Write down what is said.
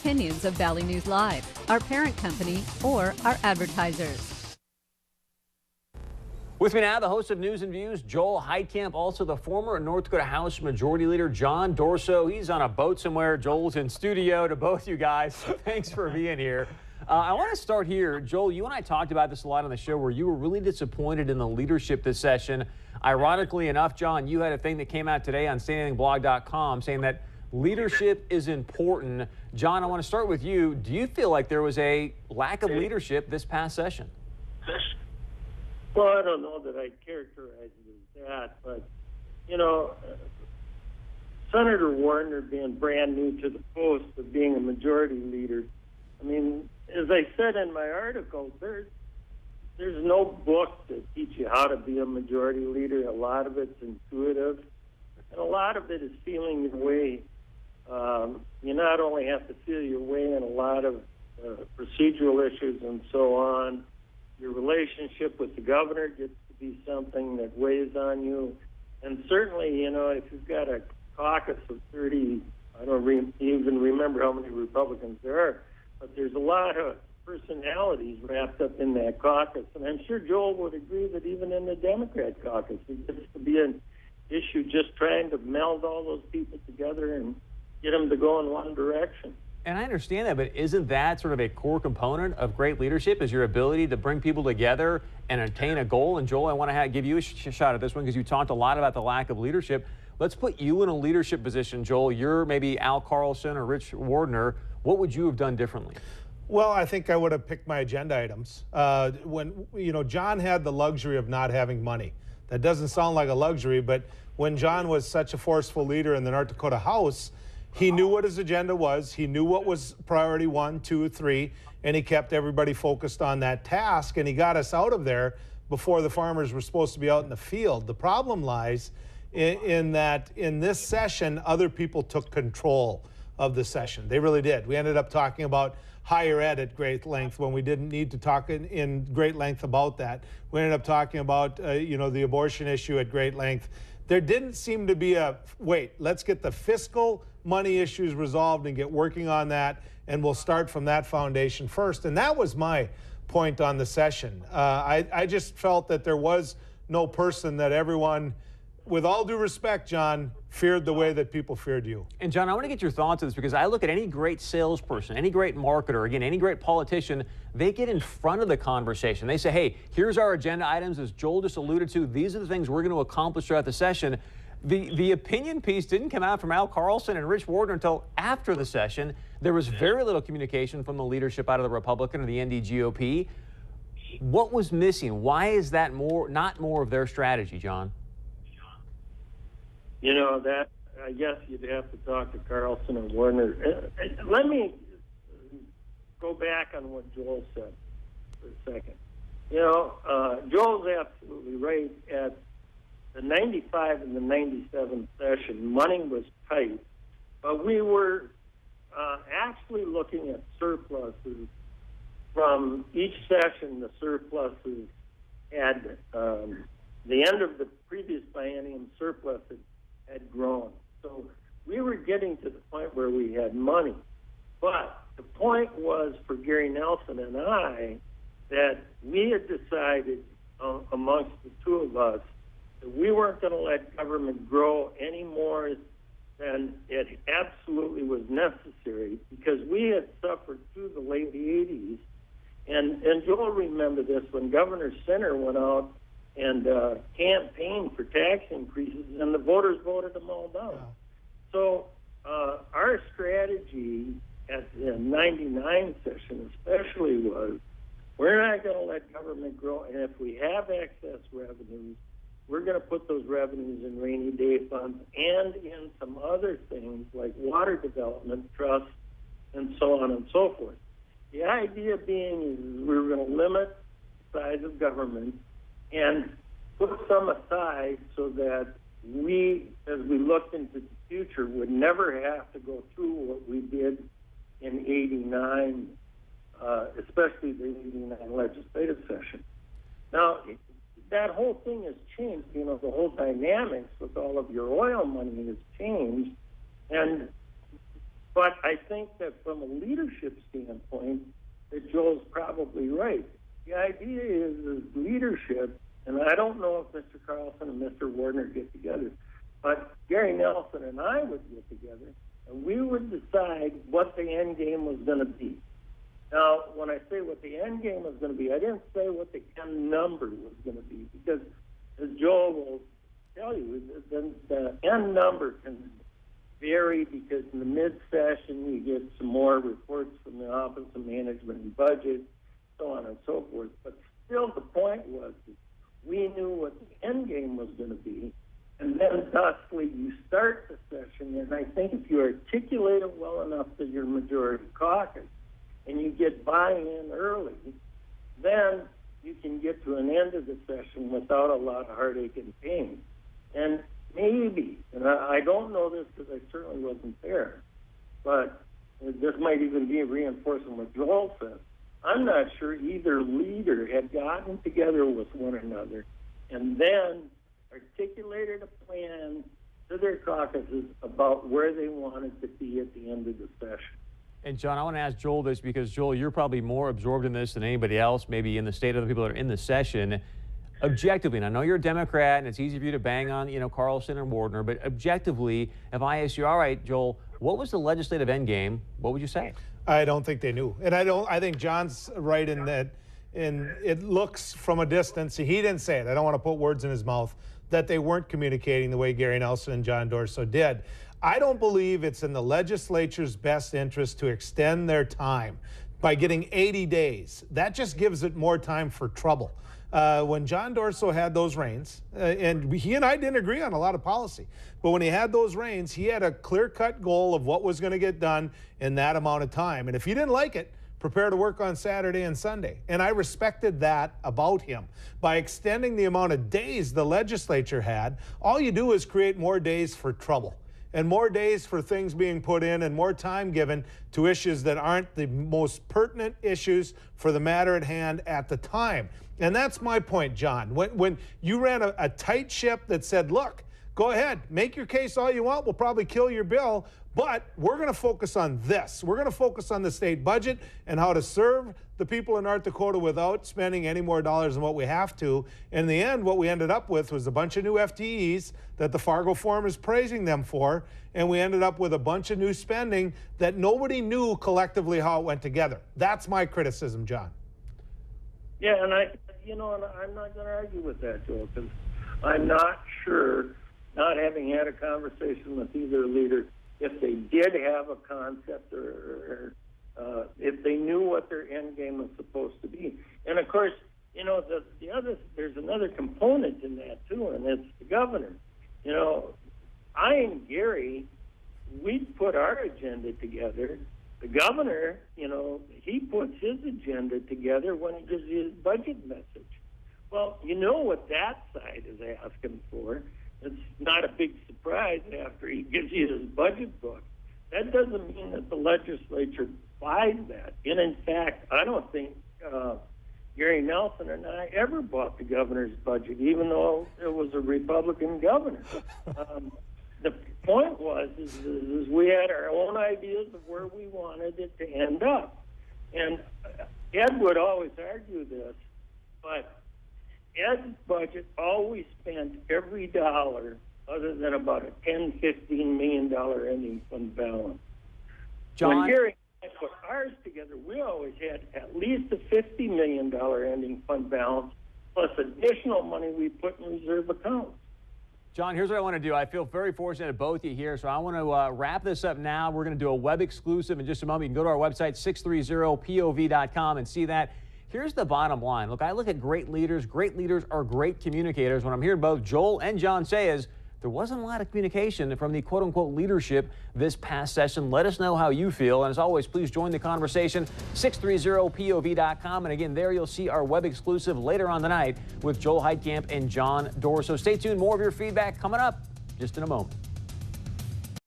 opinions of Valley News Live, our parent company, or our advertisers. With me now, the host of News and Views, Joel Heitkamp, also the former North Dakota House Majority Leader, John Dorso. He's on a boat somewhere. Joel's in studio. To both you guys, thanks for being here. I want to start here. Joel, you and I talked about this a lot on the show where you were really disappointed in the leadership this session. Ironically enough, John, you had a thing that came out today on SayAnythingBlog.com saying that leadership is important. John, I want to start with you. Do you feel like there was a lack of leadership this past session? Well, I don't know that I'd characterize it as that, but, you know, Senator Warner being brand new to the post of being a majority leader, I mean, as I said in my article, there's no book that teach you how to be a majority leader. A lot of it's intuitive, and a lot of it is feeling your way. You not only have to feel your way in a lot of procedural issues and so on, your relationship with the governor gets to be something that weighs on you. And certainly, you know, if you've got a caucus of 30, I don't even remember how many Republicans there are, but there's a lot of personalities wrapped up in that caucus. And I'm sure Joel would agree that even in the Democrat caucus, it gets to be an issue just trying to meld all those people together and get them to go in one direction. And I understand that, but isn't that sort of a core component of great leadership, is your ability to bring people together and attain a goal? And Joel, I want to give you a shot at this one because you talked a lot about the lack of leadership. Let's put you in a leadership position, Joel. You're maybe Al Carlson or Rich Wardner. What would you have done differently? Well, I think I would have picked my agenda items. When, you know, John had the luxury of not having money. That doesn't sound like a luxury, but when John was such a forceful leader in the North Dakota House, he knew what his agenda was. He knew what was priority 1, 2, 3, and he kept everybody focused on that task, and he got us out of there before the farmers were supposed to be out in the field. The problem lies in that in this session, other people took control of the session. They really did. We ended up talking about higher ed at great length when we didn't need to talk in great length about that. We ended up talking about, you know, the abortion issue at great length. There didn't seem to be a, wait, let's get the fiscal money issues resolved and get working on that, and we'll start from that foundation first. And that was my point on the session. I just felt that there was no person that everyone, with all due respect, John, feared the way that people feared you. And John, I want to get your thoughts on this because I look at any great salesperson, any great marketer, again, any great politician, they get in front of the conversation. They say, hey, here's our agenda items, as Joel just alluded to. These are the things we're going to accomplish throughout the session. The opinion piece didn't come out from Al Carlson and Rich Wardner until after the session. There was very little communication from the leadership out of the Republican or the NDGOP. What was missing? Why is that not more of their strategy, John? You know, that I guess you'd have to talk to Carlson and Warner. Let me go back on what Joel said for a second. You know, Joel's absolutely right. At the 95 and the 97 session, money was tight, but we were actually looking at surpluses from each session. The surpluses had the end of the previous biennium surplus had grown. So we were getting to the point where we had money. But the point was for Gary Nelson and I that we had decided amongst the two of us that we weren't going to let government grow any more than it absolutely was necessary, because we had suffered through the late 80s. And Joel remember this, when Governor Sinner went out and campaigned for tax increases, and the voters voted them all down. Wow. So our strategy at the 99 session especially was, we're not going to let government grow, and if we have excess revenues, we're going to put those revenues in rainy day funds and in some other things like water development trusts and so on and so forth. The idea being is we were going to limit the size of government and put some aside so that we, as we looked into the future, would never have to go through what we did in 89, especially the 89 legislative session. Now, that whole thing has changed. You know, the whole dynamics with all of your oil money has changed. And But I think that from a leadership standpoint, that Joel's probably right. The idea is leadership, and I don't know if Mr. Carlson and Mr. Warner get together, but Gary Nelson and I would get together, and we would decide what the end game was going to be. Now, when I say what the end game was going to be, I didn't say what the end number was going to be, because as Joel will tell you, the end number can vary, because in the mid-session you get some more reports from the Office of Management and Budget, so on and so forth. But still, the point was that we knew what the end game was going to be, and then thusly you start the session, and I think if you articulate it well enough to your majority caucus, and you get buy-in early, then you can get to an end of the session without a lot of heartache and pain. And maybe, and I don't know this because I certainly wasn't there, but this might even be reinforcing what Joel said. I'm not sure either leader had gotten together with one another and then articulated a plan to their caucuses about where they wanted to be at the end of the session. And John, I want to ask Joel this because, Joel, you're probably more absorbed in this than anybody else, maybe in the state of the people that are in the session. Objectively, and I know you're a Democrat, and it's easy for you to bang on, Carlson and Warner, but objectively, if I ask you, all right, Joel, what was the legislative end game? What would you say? I don't think they knew, and I think John's right in that. And it looks from a distance. He didn't say it. I don't want to put words in his mouth that they weren't communicating the way Gary Nelson and John Dorso did. I don't believe it's in the legislature's best interest to extend their time by getting 80 days. That just gives it more time for trouble. When John Dorso had those reins, and he and I didn't agree on a lot of policy, but when he had those reins, he had a clear-cut goal of what was going to get done in that amount of time. And if you didn't like it, prepare to work on Saturday and Sunday. And I respected that about him. By extending the amount of days the legislature had, all you do is create more days for trouble and more days for things being put in and more time given to issues that aren't the most pertinent issues for the matter at hand at the time. And that's my point, John. When you ran a tight ship that said, look, go ahead, make your case all you want, we'll probably kill your bill, but we're going to focus on this. We're going to focus on the state budget and how to serve the people in North Dakota without spending any more dollars than what we have to. In the end, what we ended up with was a bunch of new FTEs that the Fargo Forum is praising them for, and we ended up with a bunch of new spending that nobody knew collectively how it went together. That's my criticism, John. Yeah, and and I'm not going to argue with that, Joel, because I'm not sure, not having had a conversation with either leader, if they did have a concept or if they knew what their end game was supposed to be. And of course, there's another component in that too, and it's the governor. I and Gary, we put our agenda together. The governor, he puts his agenda together when he gives you his budget message. Well, you know what that side is asking for. It's not a big surprise after he gives you his budget book. That doesn't mean that the legislature buys that. And in fact, I don't think Gary Nelson and I ever bought the governor's budget, even though it was a Republican governor. The point was is we had our own ideas of where we wanted it to end up. And Ed would always argue this, but Ed's budget always spent every dollar other than about a $10, $15 million ending fund balance. John? When Gary and I put ours together, we always had at least a $50 million ending fund balance plus additional money we put in reserve accounts. John, here's what I want to do. I feel very fortunate to both of you here, so I want to wrap this up now. We're going to do a web exclusive in just a moment. You can go to our website, 630pov.com, and see that. Here's the bottom line. Look, I look at great leaders. Great leaders are great communicators. What I'm hearing both Joel and John say is there wasn't a lot of communication from the quote-unquote leadership this past session. Let us know how you feel. And as always, please join the conversation, 630pov.com. And again, there you'll see our web exclusive later on tonight with Joel Heitkamp and John Dorso. So stay tuned. More of your feedback coming up just in a moment.